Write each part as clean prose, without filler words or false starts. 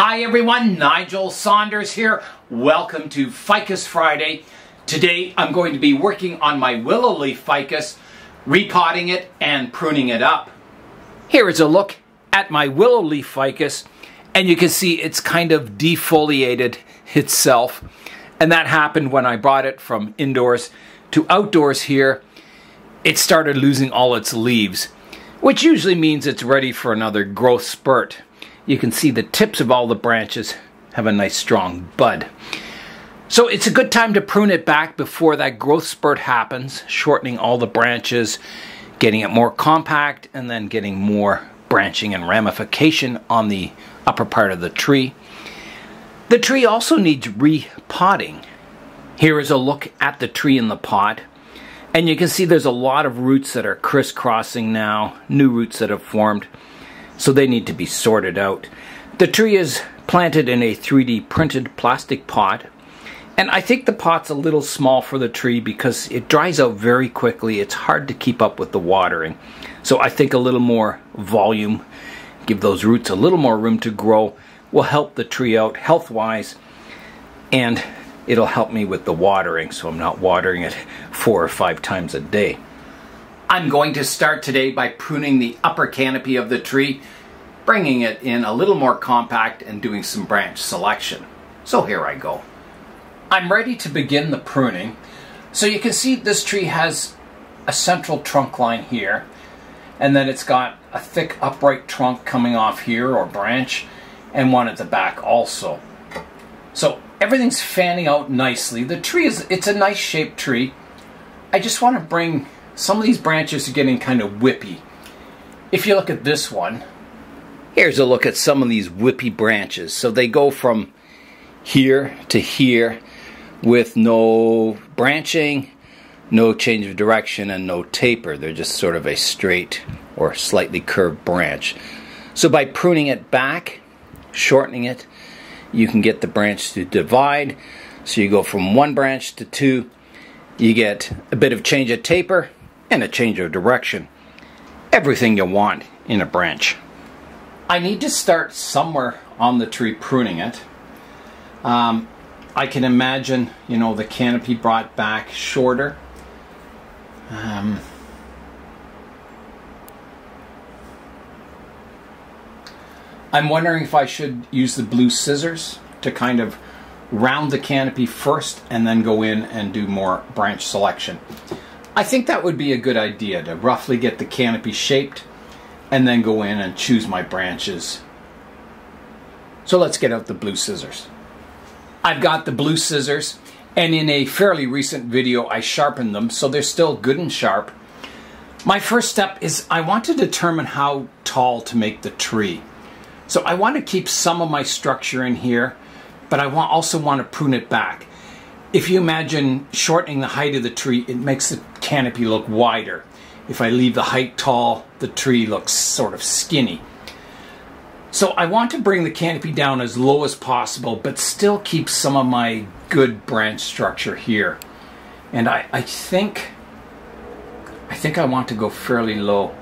Hi everyone, Nigel Saunders here. Welcome to Ficus Friday. Today I'm going to be working on my willow leaf ficus, repotting it and pruning it up. Here is a look at my willow leaf ficus, and you can see it's kind of defoliated itself. And that happened when I brought it from indoors to outdoors here. It started losing all its leaves, which usually means it's ready for another growth spurt. You can see the tips of all the branches have a nice strong bud. So it's a good time to prune it back before that growth spurt happens, shortening all the branches, getting it more compact, and then getting more branching and ramification on the upper part of the tree. The tree also needs repotting. Here is a look at the tree in the pot. And you can see there's a lot of roots that are crisscrossing now, new roots that have formed. So they need to be sorted out. The tree is planted in a 3D printed plastic pot. And I think the pot's a little small for the tree because it dries out very quickly. It's hard to keep up with the watering. So I think a little more volume, give those roots a little more room to grow, will help the tree out health-wise. And it'll help me with the watering, so I'm not watering it 4 or 5 times a day. I'm going to start today by pruning the upper canopy of the tree, bringing it in a little more compact and doing some branch selection. So here I go. I'm ready to begin the pruning. So you can see this tree has a central trunk line here, and then it's got a thick upright trunk coming off here, or branch, and one at the back also. So everything's fanning out nicely. The tree it's a nice shaped tree. I just want to bring, some of these branches are getting kind of whippy. If you look at this one, here's a look at some of these whippy branches. So they go from here to here with no branching, no change of direction, and no taper. They're just sort of a straight or slightly curved branch. So by pruning it back, shortening it, you can get the branch to divide. So you go from 1 branch to 2. You get a bit of change of taper and a change of direction. Everything you want in a branch. I need to start somewhere on the tree pruning it. I can imagine, the canopy brought back shorter. I'm wondering if I should use the blue scissors to kind of round the canopy first and then go in and do more branch selection. I think that would be a good idea, to roughly get the canopy shaped and then go in and choose my branches. So let's get out the blue scissors. I've got the blue scissors, and in a fairly recent video I sharpened them so they're still good and sharp. My first step is I want to determine how tall to make the tree. So I want to keep some of my structure in here, but I also want to prune it back. If you imagine shortening the height of the tree, it makes the canopy look wider. If I leave the height tall, the tree looks sort of skinny. So I want to bring the canopy down as low as possible, but still keep some of my good branch structure here. And I think I want to go fairly low.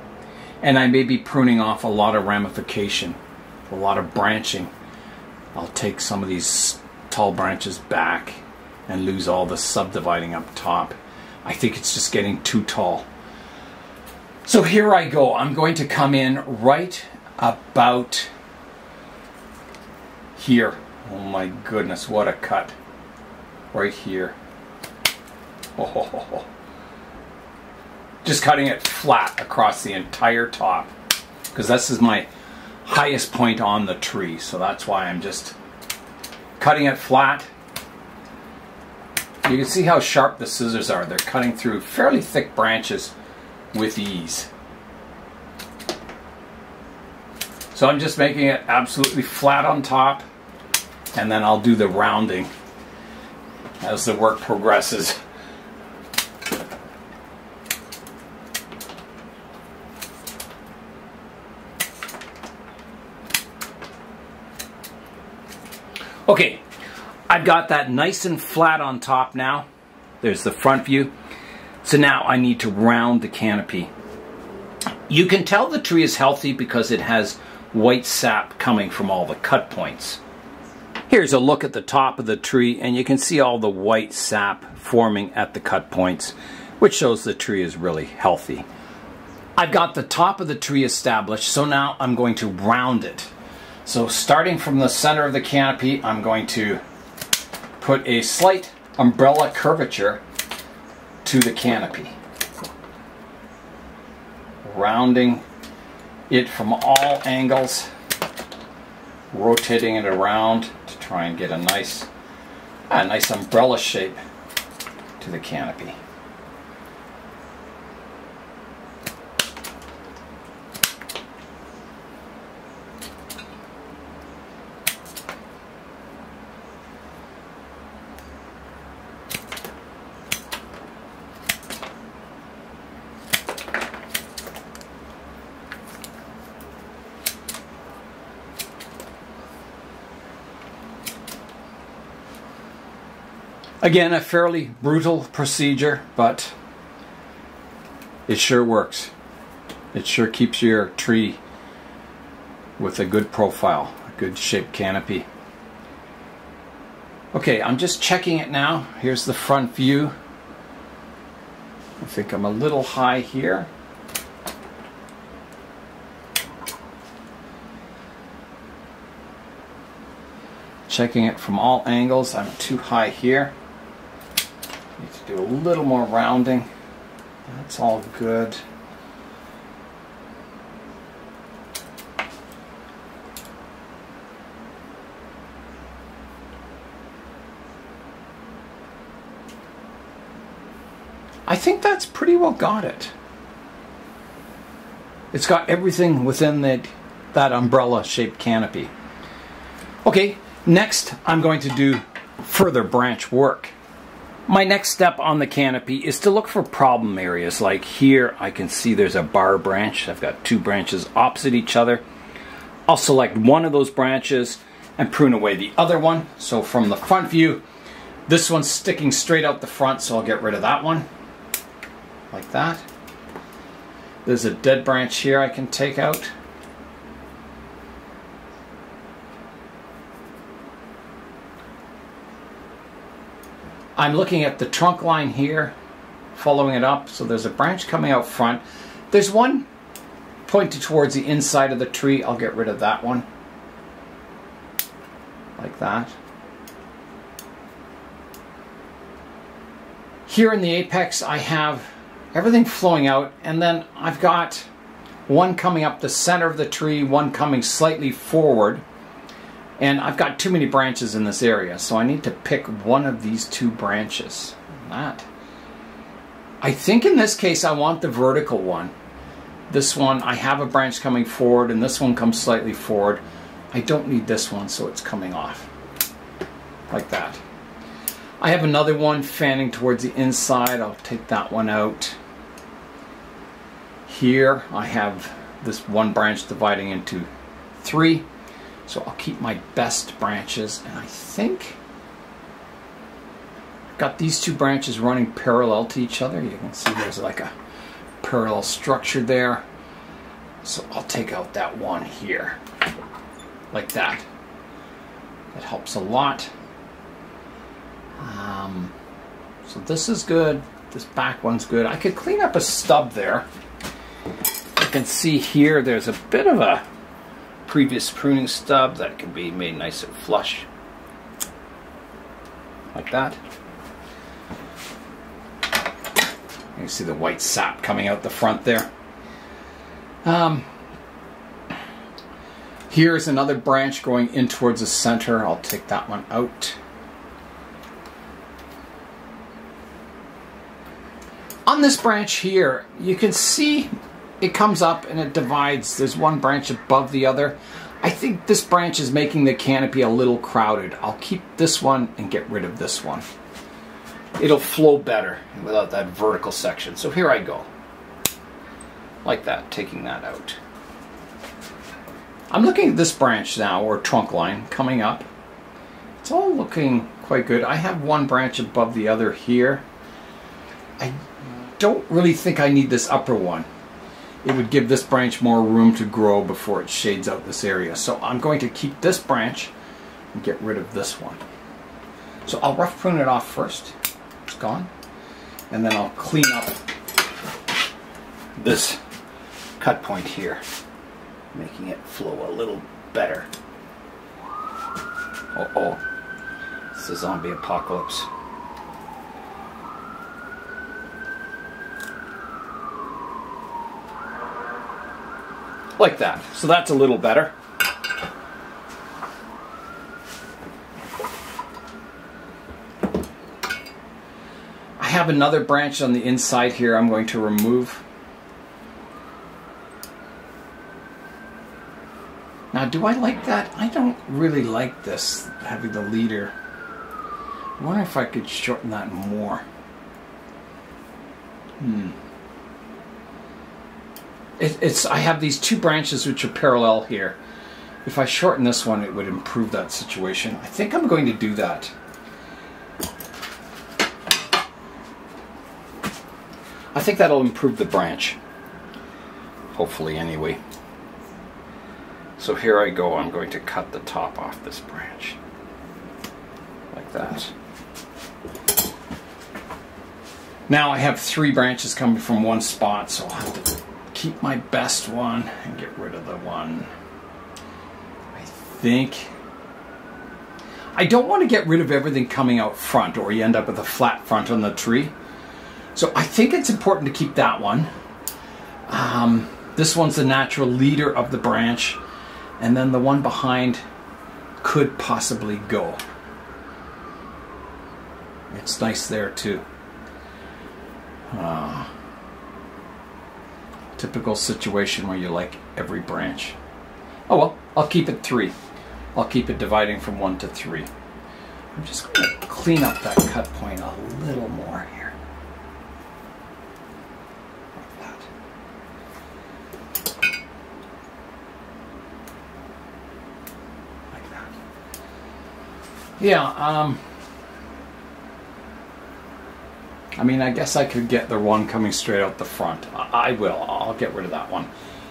And I may be pruning off a lot of ramification, a lot of branching. I'll take some of these tall branches back and lose all the subdividing up top. I think it's just getting too tall. So here I go. I'm going to come in right about here. Oh my goodness, what a cut. Right here. Oh. Just cutting it flat across the entire top, because this is my highest point on the tree, so that's why I'm just cutting it flat. You can see how sharp the scissors are. They're cutting through fairly thick branches with ease. So I'm just making it absolutely flat on top, and then I'll do the rounding as the work progresses. Okay, I've got that nice and flat on top now. There's the front view. So now I need to round the canopy. You can tell the tree is healthy because it has white sap coming from all the cut points. Here's a look at the top of the tree, and you can see all the white sap forming at the cut points, which shows the tree is really healthy. I've got the top of the tree established, so now I'm going to round it. So starting from the center of the canopy, I'm going to put a slight umbrella curvature to the canopy, rounding it from all angles, rotating it around to try and get a nice umbrella shape to the canopy. Again, a fairly brutal procedure, but it sure works. It sure keeps your tree with a good profile, a good shaped canopy. Okay, I'm just checking it now. Here's the front view. I think I'm a little high here. Checking it from all angles. I'm too high here. Need to do a little more rounding. That's all good. I think that's pretty well got it. It's got everything within that umbrella shaped canopy. Okay, next I'm going to do further branch work. My next step on the canopy is to look for problem areas. Like here I can see there's a bar branch. I've got two branches opposite each other. I'll select one of those branches and prune away the other one. So from the front view, this one's sticking straight out the front, so I'll get rid of that one. Like that. There's a dead branch here I can take out. I'm looking at the trunk line here, following it up, so there's a branch coming out front. There's one pointed towards the inside of the tree. I'll get rid of that one. Like that. Here in the apex I have everything flowing out, and then I've got one coming up the center of the tree, one coming slightly forward. And I've got too many branches in this area, so I need to pick one of these two branches. I think in this case I want the vertical one. This one, I have a branch coming forward, and this one comes slightly forward. I don't need this one, so it's coming off. Like that. I have another one fanning towards the inside. I'll take that one out. Here I have this one branch dividing into three. So I'll keep my best branches, and I think I've got these two branches running parallel to each other. You can see there's like a parallel structure there. So I'll take out that one here, like that. That helps a lot. So this is good. This back one's good. I could clean up a stub there. You can see here there's a bit of a previous pruning stub that can be made nice and flush, like that. You can see the white sap coming out the front there. Here's another branch going in towards the center. I'll take that one out. On this branch here, you can see it comes up and it divides. There's one branch above the other. I think this branch is making the canopy a little crowded. I'll keep this one and get rid of this one. It'll flow better without that vertical section. So here I go. Like that, taking that out. I'm looking at this branch now, or trunk line, coming up. It's all looking quite good. I have one branch above the other here. I don't really think I need this upper one. It would give this branch more room to grow before it shades out this area. So I'm going to keep this branch and get rid of this one. So I'll rough prune it off first. It's gone. And then I'll clean up this cut point here, making it flow a little better. Uh-oh. It's a zombie apocalypse. Like that. So that's a little better. I have another branch on the inside here I'm going to remove. Now, do I like that? I don't really like this, having the leader. I wonder if I could shorten that more. I have these two branches which are parallel here. If I shorten this one, it would improve that situation. I think I'm going to do that. I think that'll improve the branch. Hopefully, anyway. So here I go. I'm going to cut the top off this branch. Like that. Now I have 3 branches coming from one spot, so I'll have to keep my best one and get rid of the one. I don't want to get rid of everything coming out front, or you end up with a flat front on the tree. So I think it's important to keep that one. This one's the natural leader of the branch, and then the one behind could possibly go. It's nice there too. Typical situation where you like every branch. Oh well, I'll keep it 3. I'll keep it dividing from 1 to 3. I'm just going to clean up that cut point a little more here. Like that. Like that. Yeah, I mean, I guess I could get the one coming straight out the front. I will. I'll get rid of that one.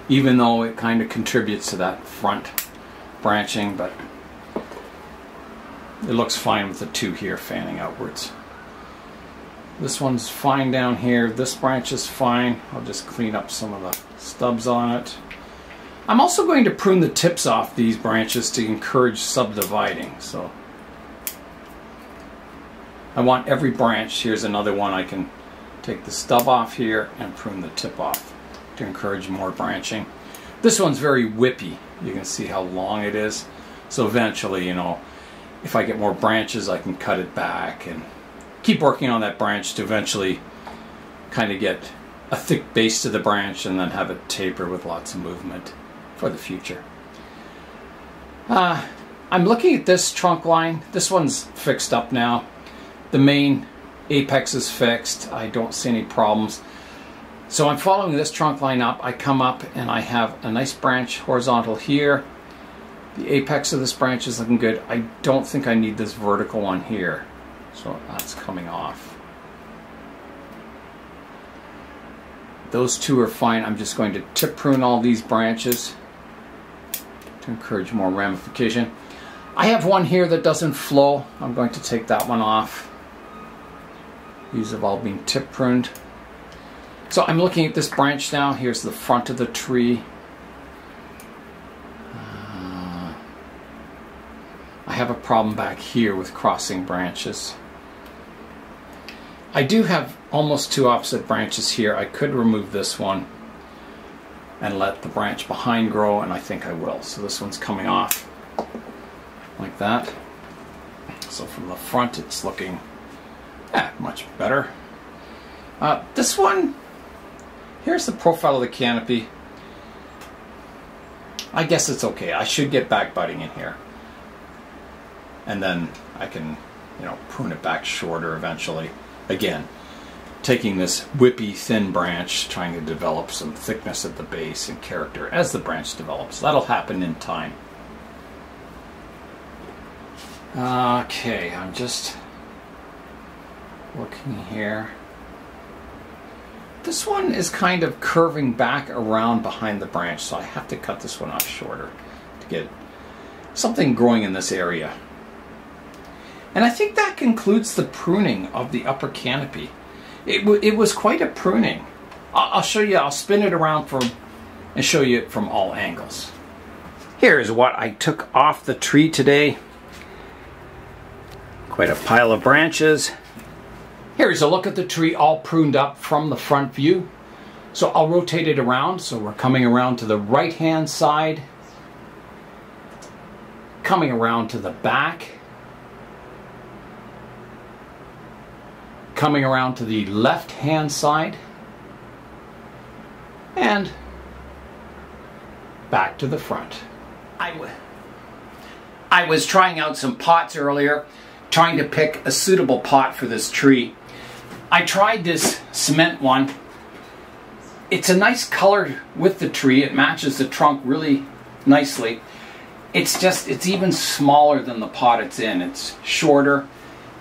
Even though it kind of contributes to that front branching, but it looks fine with the 2 here fanning outwards. This one's fine down here. This branch is fine. I'll just clean up some of the stubs on it. I'm also going to prune the tips off these branches to encourage subdividing. So I want every branch. Here's another one. I can take the stub off here and prune the tip off to encourage more branching. This one's very whippy. You can see how long it is. So eventually, you know, if I get more branches, I can cut it back and keep working on that branch to eventually kind of get a thick base to the branch and then have it taper with lots of movement for the future. I'm looking at this trunk line. This one's fixed up now. The main apex is fixed. I don't see any problems. So I'm following this trunk line up. I come up and I have a nice branch horizontal here. The apex of this branch is looking good. I don't think I need this vertical one here. So that's coming off. Those 2 are fine. I'm just going to tip prune all these branches to encourage more ramification. I have one here that doesn't flow. I'm going to take that one off. These have all been tip pruned. So I'm looking at this branch now. Here's the front of the tree. I have a problem back here with crossing branches. I do have almost 2 opposite branches here. I could remove this one and let the branch behind grow, and I think I will. So this one's coming off like that. So from the front it's looking much better. This one, here's the profile of the canopy. I guess it's okay. I should get back budding in here. And then I can, you know, prune it back shorter eventually. Again, taking this whippy thin branch, trying to develop some thickness at the base and character as the branch develops. That'll happen in time. Okay, I'm just looking here. This one is kind of curving back around behind the branch, so I have to cut this one off shorter to get something growing in this area. And I think that concludes the pruning of the upper canopy. It was quite a pruning. I'll show you, I'll spin it around and show you it from all angles. Here's what I took off the tree today. Quite a pile of branches. Here's a look at the tree all pruned up from the front view. So I'll rotate it around. So we're coming around to the right hand side, coming around to the back, coming around to the left hand side, and back to the front. I was trying out some pots earlier, trying to pick a suitable pot for this tree. I tried this cement one. It's a nice color with the tree. It matches the trunk really nicely. It's even smaller than the pot it's in. It's shorter,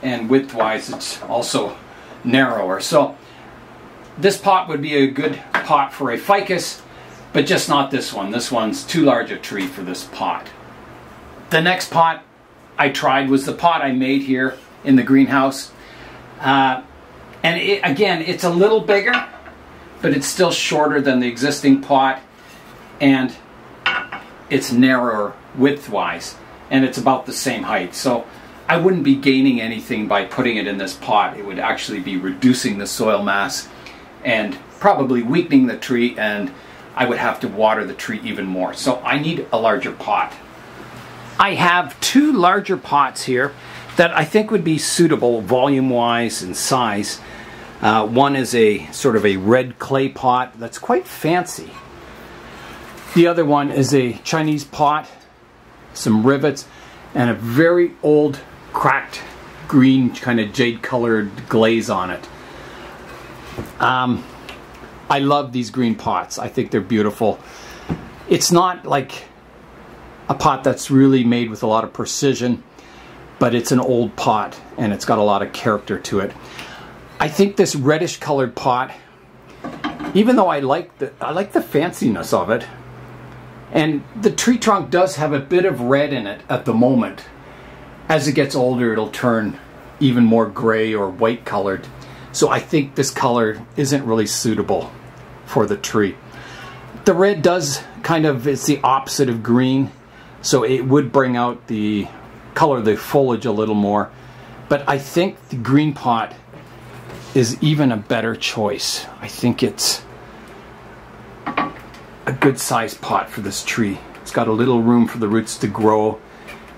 and width-wise it's also narrower. So this pot would be a good pot for a ficus, but just not this one. This one's too large a tree for this pot. The next pot I tried was the pot I made here in the greenhouse. And again, it's a little bigger, but it's still shorter than the existing pot, and it's narrower width-wise, and it's about the same height. So I wouldn't be gaining anything by putting it in this pot. It would actually be reducing the soil mass and probably weakening the tree, and I would have to water the tree even more. So I need a larger pot. I have two larger pots here that I think would be suitable volume-wise and size. One is a sort of a red clay pot that's quite fancy. The other one is a Chinese pot, some rivets, and a very old cracked green kind of jade colored glaze on it. I love these green pots. I think they're beautiful. It's not like a pot that's really made with a lot of precision, but it's an old pot and it's got a lot of character to it. I think this reddish colored pot, even though I like the fanciness of it, and the tree trunk does have a bit of red in it at the moment. As it gets older, it'll turn even more gray or white colored. So I think this color isn't really suitable for the tree. The red does kind of, it's the opposite of green, so it would bring out the color of the foliage a little more. But I think the green pot is even a better choice. I think it's a good sized pot for this tree. It's got a little room for the roots to grow,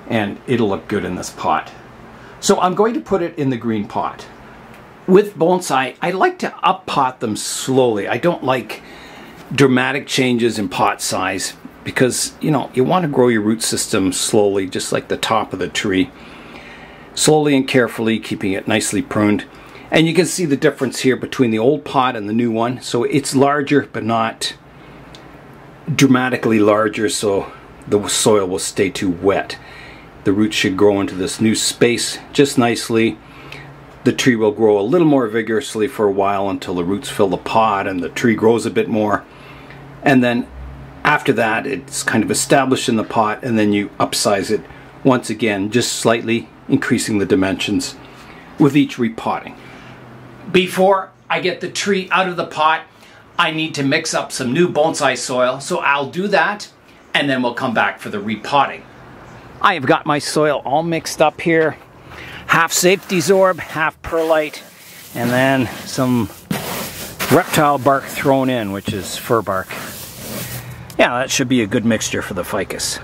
and it'll look good in this pot. So I'm going to put it in the green pot. With bonsai, I like to up pot them slowly. I don't like dramatic changes in pot size because, you know, you want to grow your root system slowly, just like the top of the tree. Slowly and carefully, keeping it nicely pruned. And you can see the difference here between the old pot and the new one. So it's larger, but not dramatically larger, so the soil will stay too wet. The roots should grow into this new space just nicely. The tree will grow a little more vigorously for a while until the roots fill the pot and the tree grows a bit more. And then after that, it's kind of established in the pot, and then you upsize it once again, just slightly increasing the dimensions with each repotting. Before I get the tree out of the pot, I need to mix up some new bonsai soil, so I'll do that, and then we'll come back for the repotting. I have got my soil all mixed up here. Half safety sorb, half perlite, and then some reptile bark thrown in, which is fir bark. Yeah, that should be a good mixture for the ficus.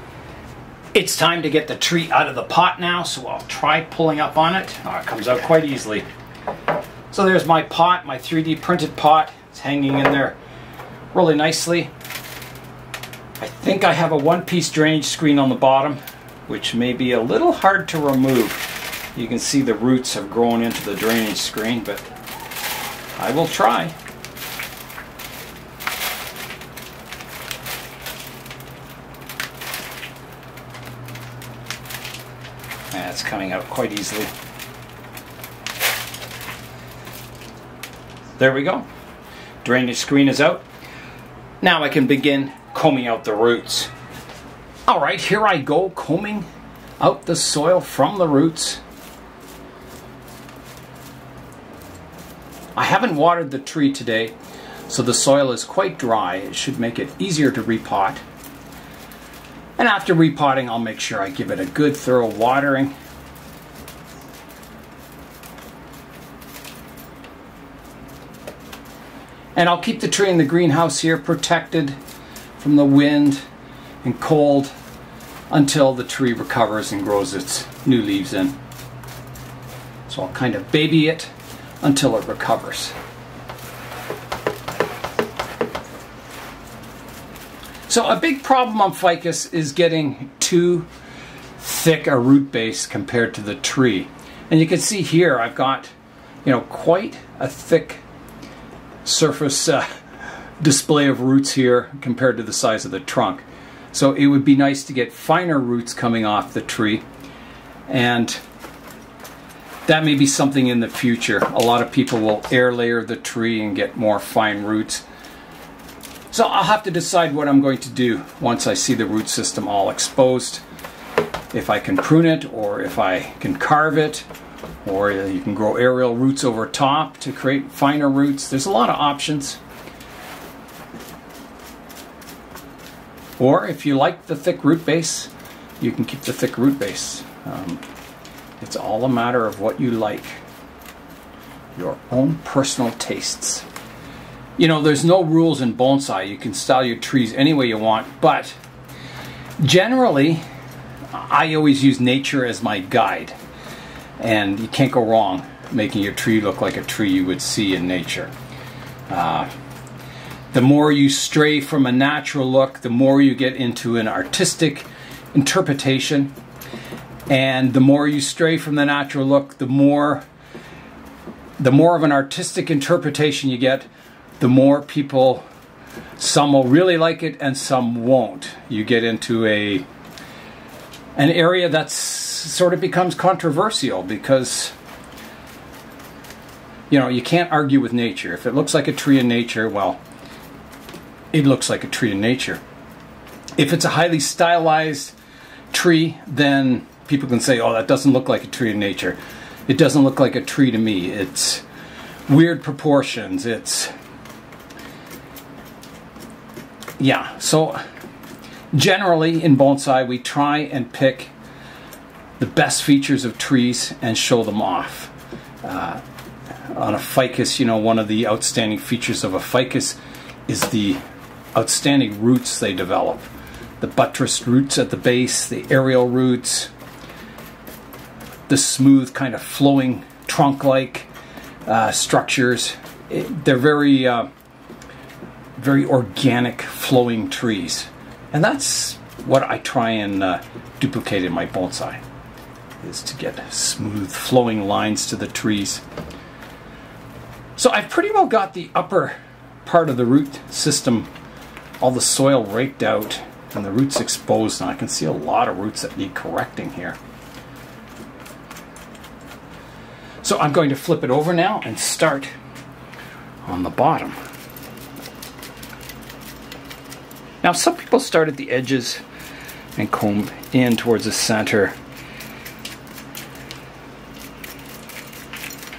It's time to get the tree out of the pot now, so I'll try pulling up on it. Oh, it comes out quite easily. So there's my pot, my 3D printed pot. It's hanging in there really nicely. I think I have a one-piece drainage screen on the bottom, which may be a little hard to remove. You can see the roots have grown into the drainage screen, but I will try. That's coming out quite easily. There we go. Drainage screen is out. Now I can begin combing out the roots. Alright, here I go, combing out the soil from the roots. I haven't watered the tree today, so the soil is quite dry. It should make it easier to repot. And after repotting, I'll make sure I give it a good thorough watering. And I'll keep the tree in the greenhouse here protected from the wind and cold until the tree recovers and grows its new leaves in. So I'll kind of baby it until it recovers. So a big problem on ficus is getting too thick a root base compared to the tree. And you can see here I've got, quite a thick surface display of roots here compared to the size of the trunk. So it would be nice to get finer roots coming off the tree, and that may be something in the future. A lot of people will air layer the tree and get more fine roots. So I'll have to decide what I'm going to do once I see the root system all exposed. If I can prune it, or if I can carve it, or you can grow aerial roots over top to create finer roots. There's a lot of options. Or if you like the thick root base, you can keep the thick root base. It's all a matter of what you like. Your own personal tastes. There's no rules in bonsai. You can style your trees any way you want, but generally, I always use nature as my guide. And you can't go wrong making your tree look like a tree you would see in nature. The more you stray from a natural look, the more you get into an artistic interpretation. And the more you stray from the natural look, the more of an artistic interpretation you get, the more people, some will really like it and some won't. You get into an area that's sort of becomes controversial because you can't argue with nature. If it looks like a tree in nature, well, it looks like a tree in nature. If it's a highly stylized tree, then people can say, oh, that doesn't look like a tree in nature. It doesn't look like a tree to me. It's weird proportions. So generally in bonsai we try and pick the best features of trees and show them off. On a ficus, one of the outstanding features of a ficus is the outstanding roots they develop. The buttressed roots at the base, the aerial roots, the smooth kind of flowing trunk-like structures. They're very organic flowing trees. And that's what I try and duplicate in my bonsai, is to get smooth flowing lines to the trees. So I've pretty well got the upper part of the root system, all the soil raked out and the roots exposed, and I can see a lot of roots that need correcting here. So I'm going to flip it over now and start on the bottom. Now some people start at the edges and comb in towards the center.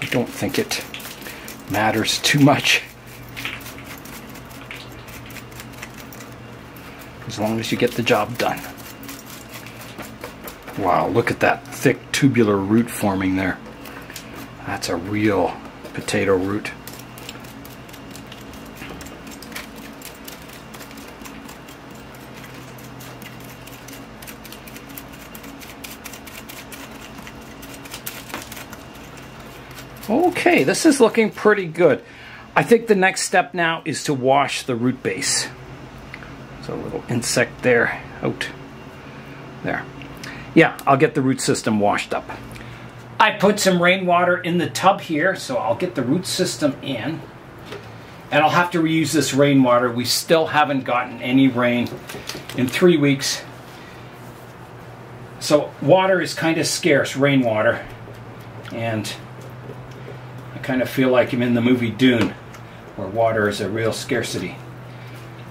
I don't think it matters too much, as long as you get the job done. Wow, look at that thick tubular root forming there. That's a real potato root. Okay, this is looking pretty good. I think the next step now is to wash the root base. So a little insect there, out there. Yeah, I'll get the root system washed up. I put some rainwater in the tub here, so I'll get the root system in. And I'll have to reuse this rainwater. We still haven't gotten any rain in 3 weeks. So water is kind of scarce, rainwater. And I kind of feel like I'm in the movie Dune, where water is a real scarcity.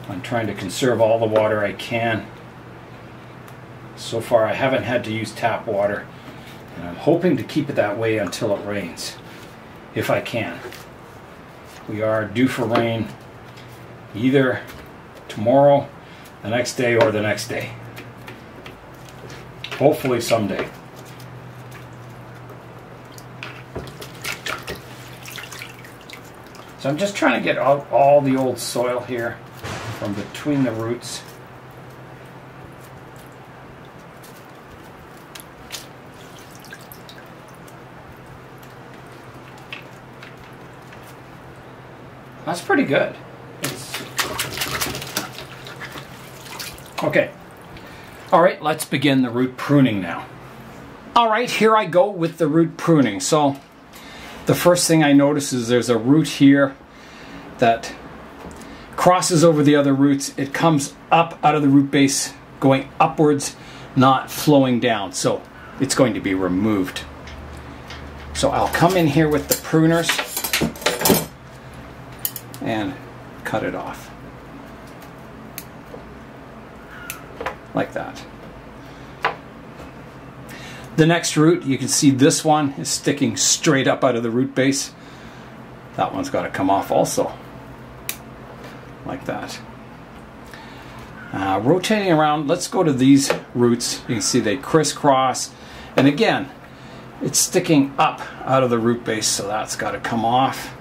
I'm trying to conserve all the water I can. So far I haven't had to use tap water, and I'm hoping to keep it that way until it rains, if I can. We are due for rain either tomorrow, the next day, or the next day. Hopefully someday. So I'm just trying to get out all the old soil here from between the roots. That's pretty good. Okay. All right, let's begin the root pruning now. All right, here I go with the root pruning. So the first thing I notice is there's a root here that crosses over the other roots. It comes up out of the root base, going upwards, not flowing down. So it's going to be removed. So I'll come in here with the pruners and cut it off. Like that. The next root, you can see this one is sticking straight up out of the root base. That one's got to come off also. Like that. Rotating around, let's go to these roots. You can see they crisscross. And again, it's sticking up out of the root base, so that's got to come off.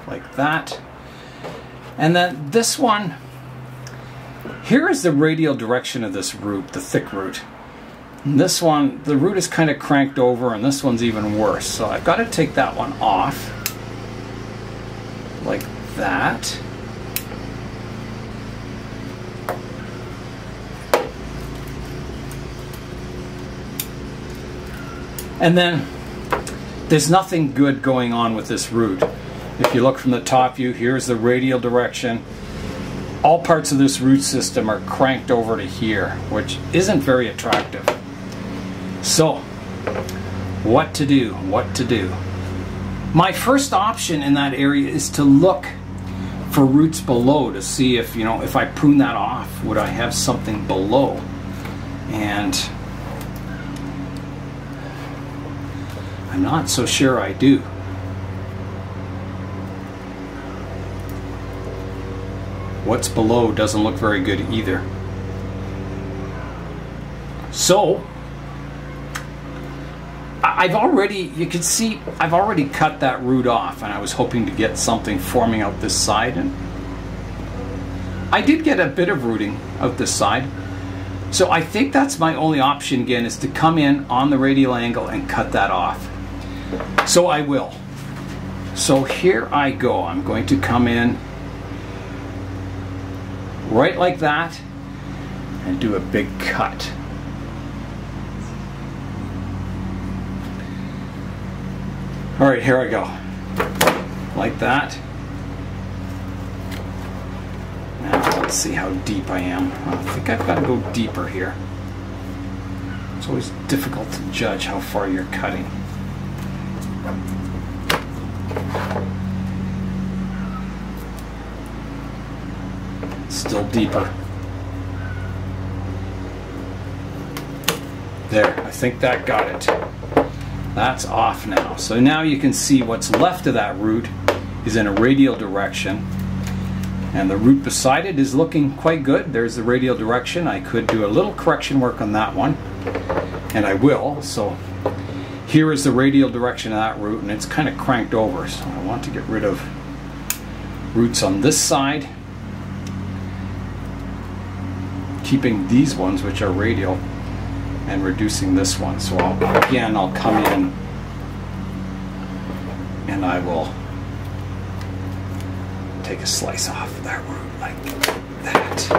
Like that. And then this one, here is the radial direction of this root, the thick root. And this one, the root is kind of cranked over, and this one's even worse. So I've got to take that one off. Like that. And then there's nothing good going on with this root. If you look from the top view, here's the radial direction. All parts of this root system are cranked over to here, which isn't very attractive. So, what to do? What to do? My first option in that area is to look for roots below to see if, you know, if I prune that off, would I have something below? And I'm not so sure I do. What's below doesn't look very good either. So, you can see, I've already cut that root off, and I was hoping to get something forming out this side, and I did get a bit of rooting out this side. So I think that's my only option again, is to come in on the radial angle and cut that off. So I will. So here I go. I'm going to come in right like that and do a big cut. All right, here I go. Like that. Now let's see how deep I am. I think I've got to go deeper here. It's always difficult to judge how far you're cutting. Still deeper. There, I think that got it. That's off now. So now you can see what's left of that root is in a radial direction. And the root beside it is looking quite good. There's the radial direction. I could do a little correction work on that one. And I will. So here is the radial direction of that root, and it's kind of cranked over. So I want to get rid of roots on this side, keeping these ones which are radial and reducing this one. So I'll come in and I will take a slice off of that root like that.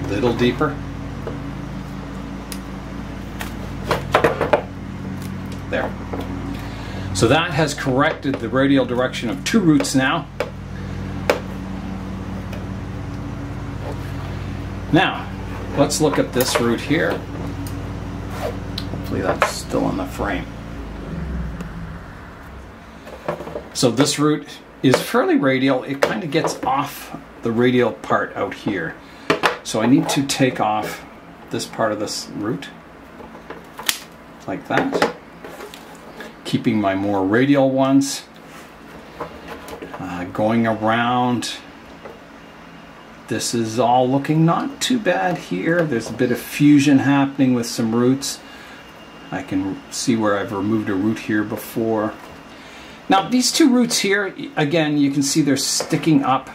A little deeper. There. So that has corrected the radial direction of two roots now. Now, let's look at this root here. Hopefully that's still in the frame. So this root is fairly radial. It kind of gets off the radial part out here. So I need to take off this part of this root, like that. Keeping my more radial ones. Going around, this is all looking not too bad here. There's a bit of fusion happening with some roots. I can see where I've removed a root here before. Now these two roots here, again, you can see they're sticking up.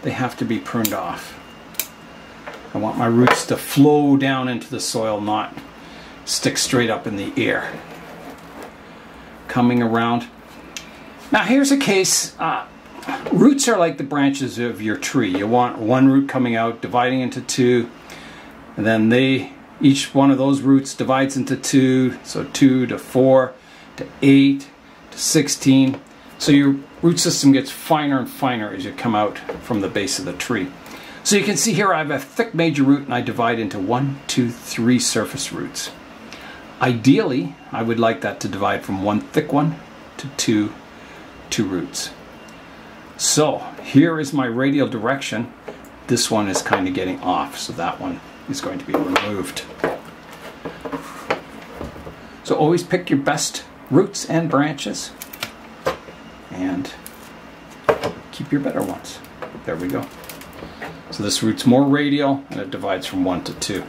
They have to be pruned off. I want my roots to flow down into the soil, not stick straight up in the air. Coming around. Now here's a case, roots are like the branches of your tree. You want one root coming out, dividing into two, and then each one of those roots divides into two, so 2 to 4 to 8 to 16. So your root system gets finer and finer as you come out from the base of the tree. So you can see here I have a thick major root and I divide into 1, 2, 3 surface roots. Ideally, I would like that to divide from one thick one to two roots. So here is my radial direction. This one is kind of getting off, so that one is going to be removed. So always pick your best roots and branches and keep your better ones. There we go. So this root's more radial and it divides from 1 to 2.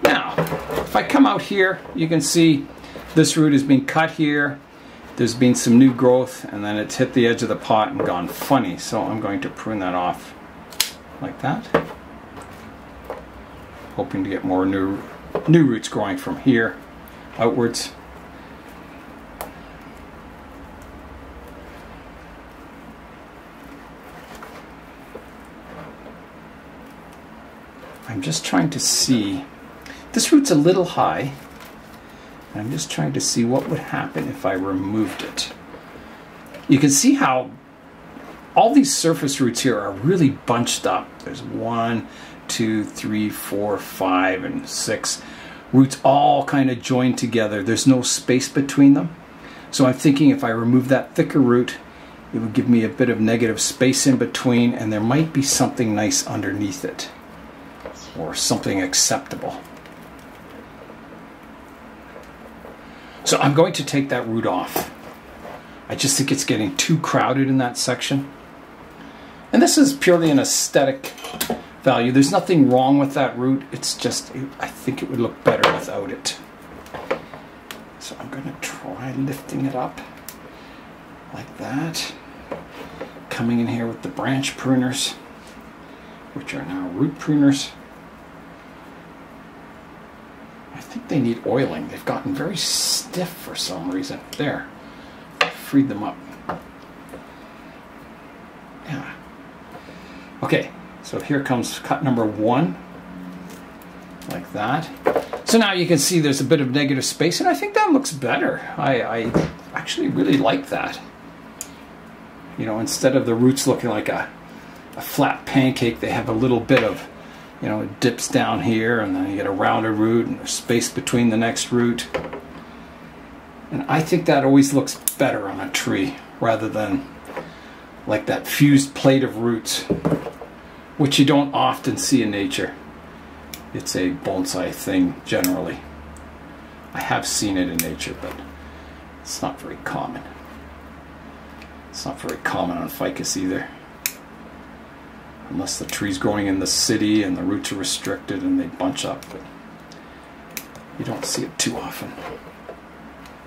Now, if I come out here, you can see this root has been cut here. There's been some new growth and then it's hit the edge of the pot and gone funny. So I'm going to prune that off like that. Hoping to get more new roots growing from here outwards. I'm just trying to see, this root's a little high. I'm just trying to see what would happen if I removed it. You can see how all these surface roots here are really bunched up. There's 1, 2, 3, 4, 5, and 6 roots all kind of joined together. There's no space between them. So I'm thinking if I remove that thicker root, it would give me a bit of negative space in between and there might be something nice underneath it or something acceptable. So I'm going to take that root off. I just think it's getting too crowded in that section. And this is purely an aesthetic value. There's nothing wrong with that root. It's just, I think it would look better without it. So I'm going to try lifting it up like that. Coming in here with the branch pruners, which are now root pruners. I think they need oiling. They've gotten very stiff for some reason. There, freed them up. Yeah. Okay, so here comes cut number 1, like that. So now you can see there's a bit of negative space, and I think that looks better. I actually really like that. You know, instead of the roots looking like a flat pancake, they have a little bit of, you know, it dips down here and then you get a rounded root and there's space between the next root. And I think that always looks better on a tree rather than like that fused plate of roots, which you don't often see in nature. It's a bonsai thing generally. I have seen it in nature, but it's not very common. It's not very common on ficus either. Unless the tree's growing in the city and the roots are restricted and they bunch up, but you don't see it too often.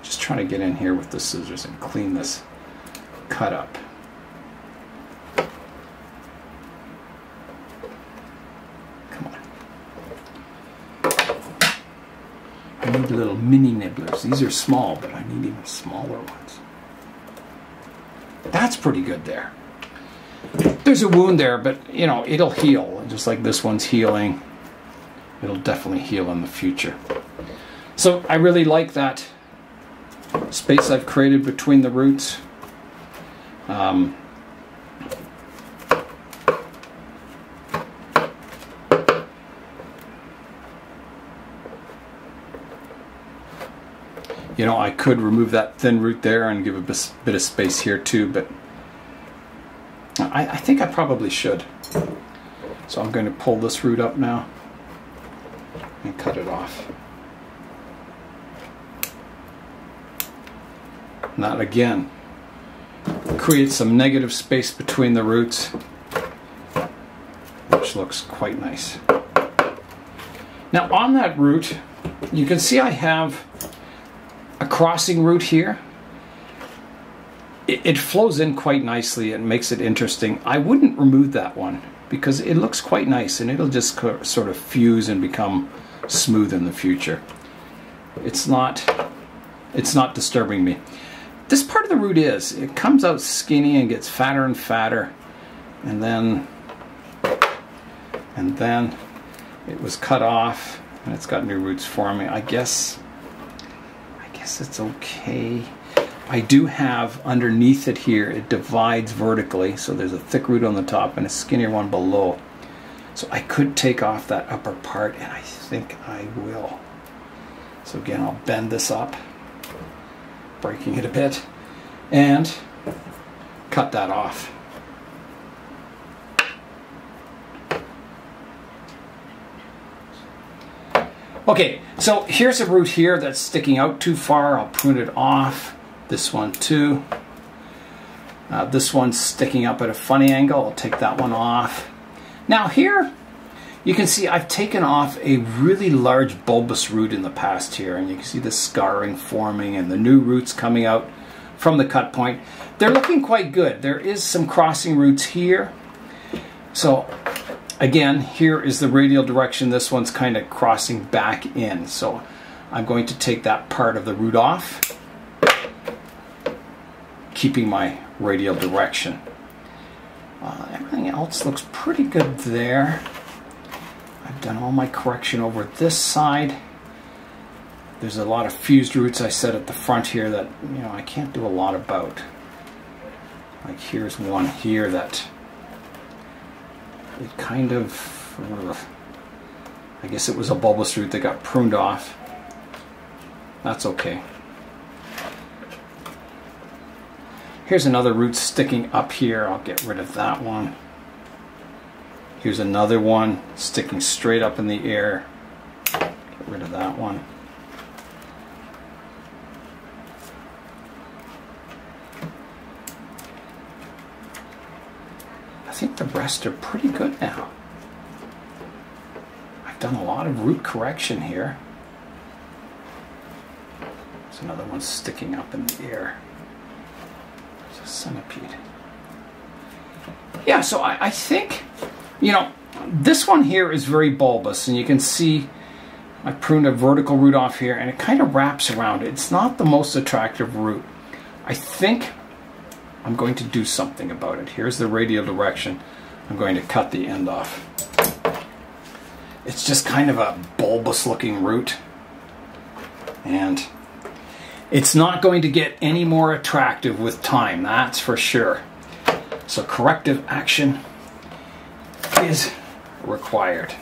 Just trying to get in here with the scissors and clean this cut up. Come on. I need little mini nibblers. These are small, but I need even smaller ones. That's pretty good there. There's a wound there, but you know, it'll heal. Just like this one's healing, it'll definitely heal in the future. So I really like that space I've created between the roots. You know, I could remove that thin root there and give a bit of space here too, but I think I probably should. So I'm going to pull this root up now and cut it off. And that again creates some negative space between the roots, which looks quite nice. Now on that root, you can see I have a crossing root here. It flows in quite nicely and makes it interesting. I wouldn't remove that one because it looks quite nice and it'll just sort of fuse and become smooth in the future. It's not disturbing me. This part of the root it comes out skinny and gets fatter and fatter, and then it was cut off and it's got new roots forming. I guess it's okay. I do have underneath it here, it divides vertically, so there's a thick root on the top and a skinnier one below. So I could take off that upper part, and I think I will. So again, I'll bend this up, breaking it a bit, and cut that off. Okay, so here's a root here that's sticking out too far. I'll prune it off. This one too. This one's sticking up at a funny angle. I'll take that one off. Now here, you can see I've taken off a really large bulbous root in the past here, and you can see the scarring forming and the new roots coming out from the cut point. They're looking quite good. There is some crossing roots here. So again, here is the radial direction. This one's kind of crossing back in. So I'm going to take that part of the root off, keeping my radial direction. Everything else looks pretty good there. I've done all my correction over this side. There's a lot of fused roots I said at the front here that, you know, I can't do a lot about. Like here's one here that it kind of, I guess it was a bulbous root that got pruned off. That's okay. Here's another root sticking up here. I'll get rid of that one. Here's another one sticking straight up in the air. Get rid of that one. I think the rest are pretty good now. I've done a lot of root correction here. There's another one sticking up in the air. There's a centipede. Yeah, so I think, you know, this one here is very bulbous, and you can see I pruned a vertical root off here, and it kind of wraps around. It's not the most attractive root. I think I'm going to do something about it. Here's the radial direction. I'm going to cut the end off. It's just kind of a bulbous looking root, and it's not going to get any more attractive with time, that's for sure. So corrective action is required.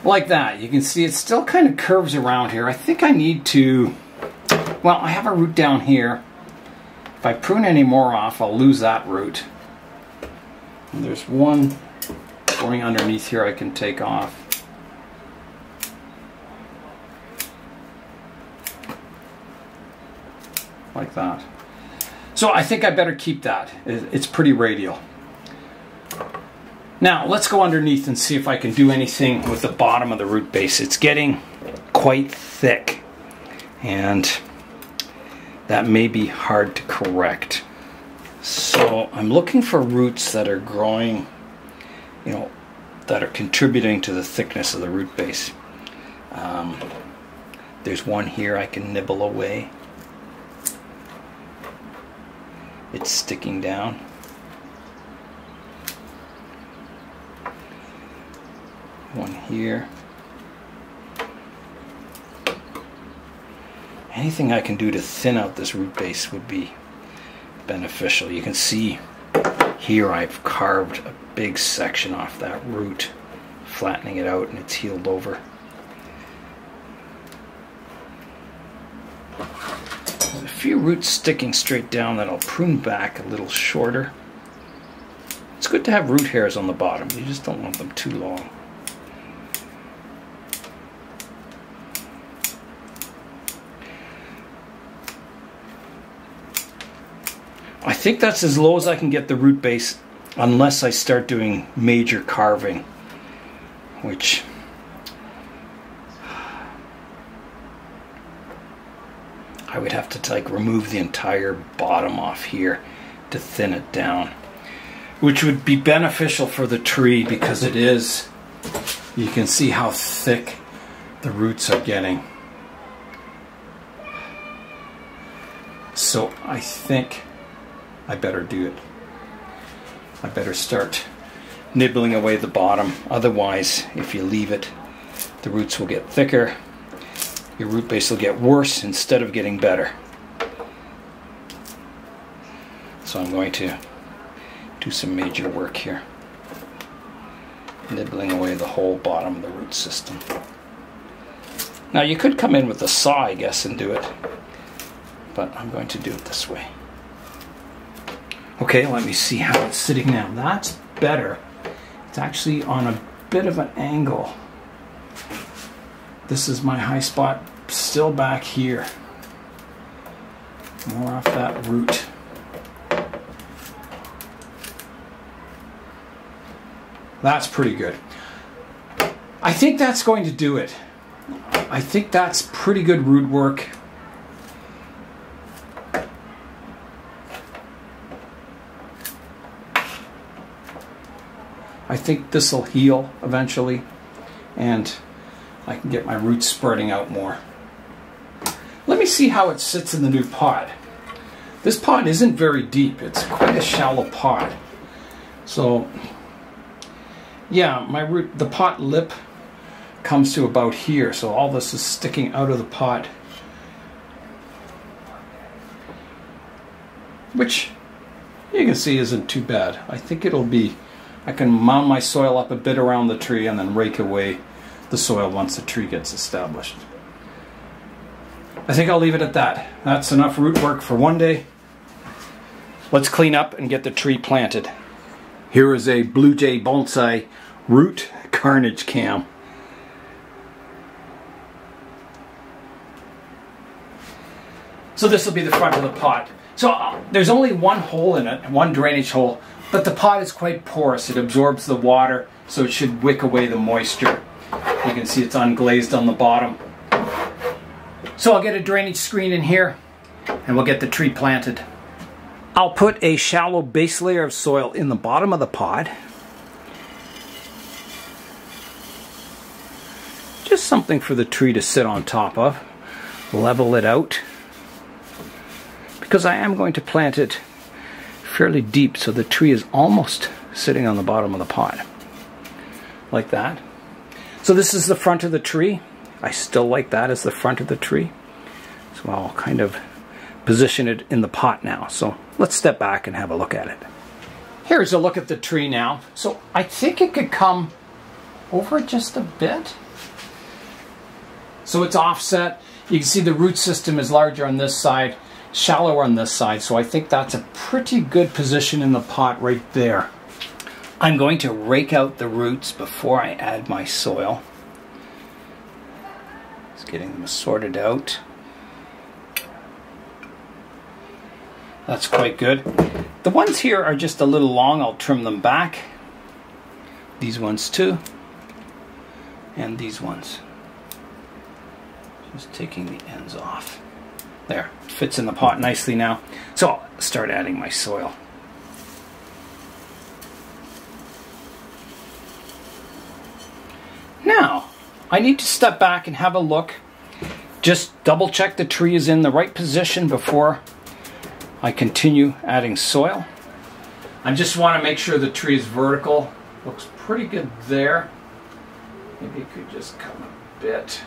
Like that. You can see it still kind of curves around here. I think I need to, well, I have a root down here. If I prune any more off, I'll lose that root. And there's one going underneath here I can take off. Like that. So I think I better keep that. It's pretty radial. Now let's go underneath and see if I can do anything with the bottom of the root base. It's getting quite thick, and that may be hard to correct. So I'm looking for roots that are growing, you know, that are contributing to the thickness of the root base. There's one here I can nibble away. It's sticking down. One here. Anything I can do to thin out this root base would be beneficial. You can see here I've carved a big section off that root, flattening it out, and it's healed over. a few roots sticking straight down that I'll prune back a little shorter. It's good to have root hairs on the bottom. You just don't want them too long. I think that's as low as I can get the root base unless I start doing major carving, which I would have to like remove the entire bottom off here to thin it down, which would be beneficial for the tree because it is, you can see how thick the roots are getting. So I think I better do it. I better start nibbling away the bottom. Otherwise, if you leave it, the roots will get thicker. Your root base will get worse instead of getting better. So I'm going to do some major work here. Nibbling away the whole bottom of the root system. Now you could come in with a saw, I guess, and do it. But I'm going to do it this way. Okay, let me see how it's sitting now. That's better. It's actually on a bit of an angle. This is my high spot, still back here. More off that root. That's pretty good. I think that's going to do it. I think that's pretty good root work. I think this will heal eventually, and I can get my roots spreading out more. Let me see how it sits in the new pot. This pot isn't very deep. It's quite a shallow pot. So, yeah, the pot lip comes to about here, so all this is sticking out of the pot. Which, you can see isn't too bad. I think it'll be, I can mound my soil up a bit around the tree and then rake away the soil once the tree gets established. I think I'll leave it at that. That's enough root work for one day. Let's clean up and get the tree planted. Here is a Blue Jay Bonsai root carnage cam. So this will be the front of the pot. So there's only one hole in it, one drainage hole, but the pot is quite porous. It absorbs the water, so it should wick away the moisture. You can see it's unglazed on the bottom. So I'll get a drainage screen in here, and we'll get the tree planted. I'll put a shallow base layer of soil in the bottom of the pot. Just something for the tree to sit on top of. Level it out. Because I am going to plant it fairly deep, so the tree is almost sitting on the bottom of the pot. Like that. So this is the front of the tree. I still like that as the front of the tree. So I'll kind of position it in the pot now. So let's step back and have a look at it. Here's a look at the tree now. So I think it could come over just a bit. So it's offset. You can see the root system is larger on this side, shallower on this side. So I think that's a pretty good position in the pot right there. I'm going to rake out the roots before I add my soil. Just getting them sorted out. That's quite good. The ones here are just a little long. I'll trim them back. These ones too. And these ones. Just taking the ends off. There, fits in the pot nicely now. So I'll start adding my soil. Now, I need to step back and have a look. Just double check the tree is in the right position before I continue adding soil. I just want to make sure the tree is vertical. Looks pretty good there. Maybe it could just come a bit.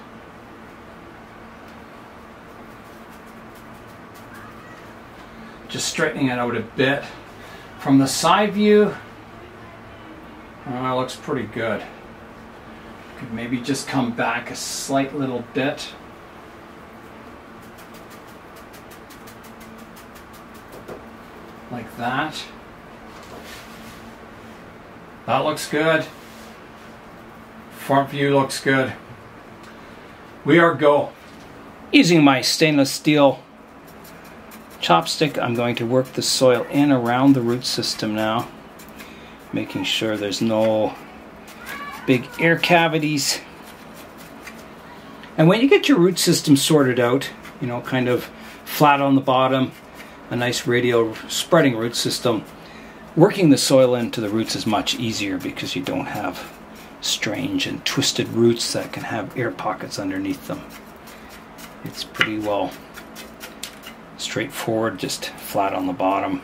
Just straightening it out a bit. From the side view, it looks pretty good. Could maybe just come back a slight little bit. like that. That looks good. Front view looks good. We are go. Using my stainless steel chopstick, I'm going to work the soil in around the root system now, making sure there's no big air cavities. And when you get your root system sorted out, you know, kind of flat on the bottom, a nice radial spreading root system, working the soil into the roots is much easier because you don't have strange and twisted roots that can have air pockets underneath them. It's pretty well straightforward, just flat on the bottom.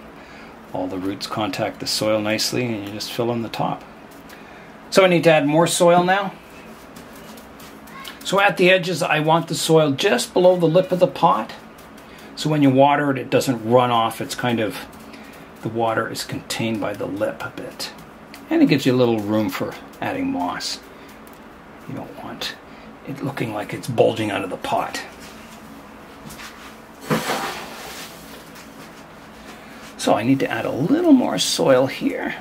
All the roots contact the soil nicely and you just fill in the top. So I need to add more soil now. So at the edges, I want the soil just below the lip of the pot. So when you water it, it doesn't run off. It's kind of, the water is contained by the lip a bit. And it gives you a little room for adding moss. You don't want it looking like it's bulging out of the pot. So I need to add a little more soil here.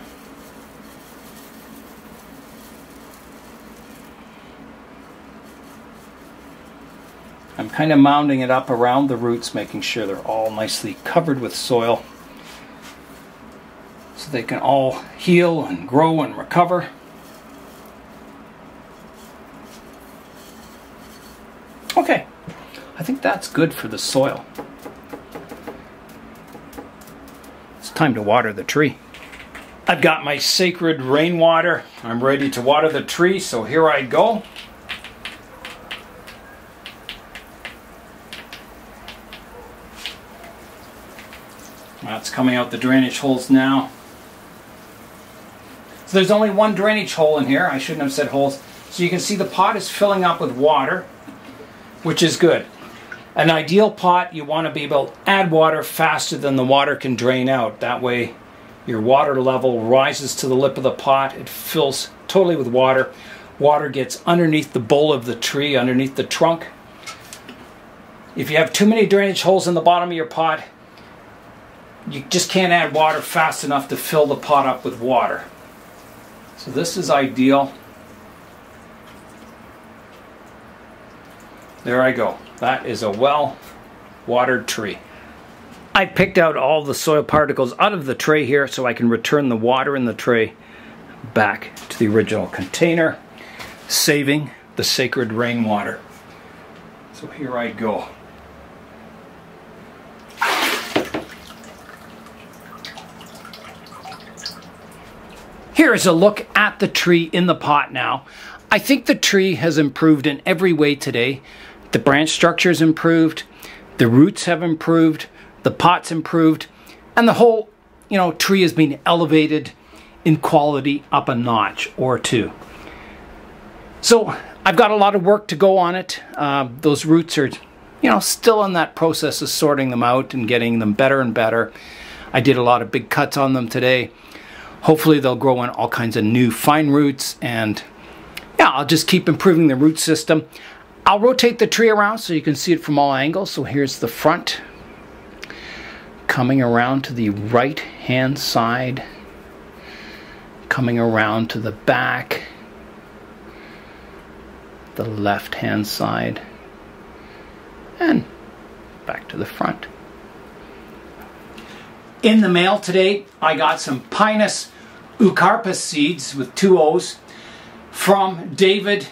I'm kind of mounding it up around the roots, making sure they're all nicely covered with soil so they can all heal and grow and recover. Okay, I think that's good for the soil. It's time to water the tree. I've got my sacred rainwater. I'm ready to water the tree, so here I go. That's coming out the drainage holes now. So there's only one drainage hole in here. I shouldn't have said holes. So you can see the pot is filling up with water, which is good. An ideal pot, you want to be able to add water faster than the water can drain out. That way your water level rises to the lip of the pot. It fills totally with water. Water gets underneath the bowl of the tree, underneath the trunk. If you have too many drainage holes in the bottom of your pot, you just can't add water fast enough to fill the pot up with water. So this is ideal. There I go. That is a well-watered tree. I picked out all the soil particles out of the tray here so I can return the water in the tray back to the original container, saving the sacred rainwater. So here I go. Here is a look at the tree in the pot now. I think the tree has improved in every way today. The branch structure has improved, the roots have improved, the pot's improved, and the whole, tree has been elevated in quality up a notch or two. So I've got a lot of work to go on it. Those roots are, still in that process of sorting them out and getting them better and better. I did a lot of big cuts on them today. Hopefully they'll grow in all kinds of new fine roots, and yeah, I'll just keep improving the root system. I'll rotate the tree around so you can see it from all angles. So here's the front, coming around to the right hand side, coming around to the back, the left hand side, and back to the front. In the mail today, I got some Pinus eucarpus seeds with 2 O's from David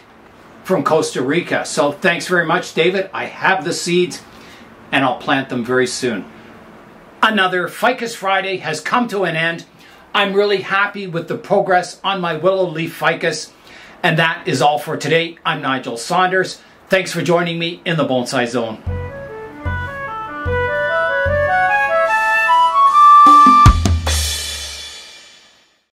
from Costa Rica. So thanks very much, David. I have the seeds and I'll plant them very soon. Another Ficus Friday has come to an end. I'm really happy with the progress on my willow leaf ficus. And that is all for today. I'm Nigel Saunders. Thanks for joining me in the Bonsai Zone.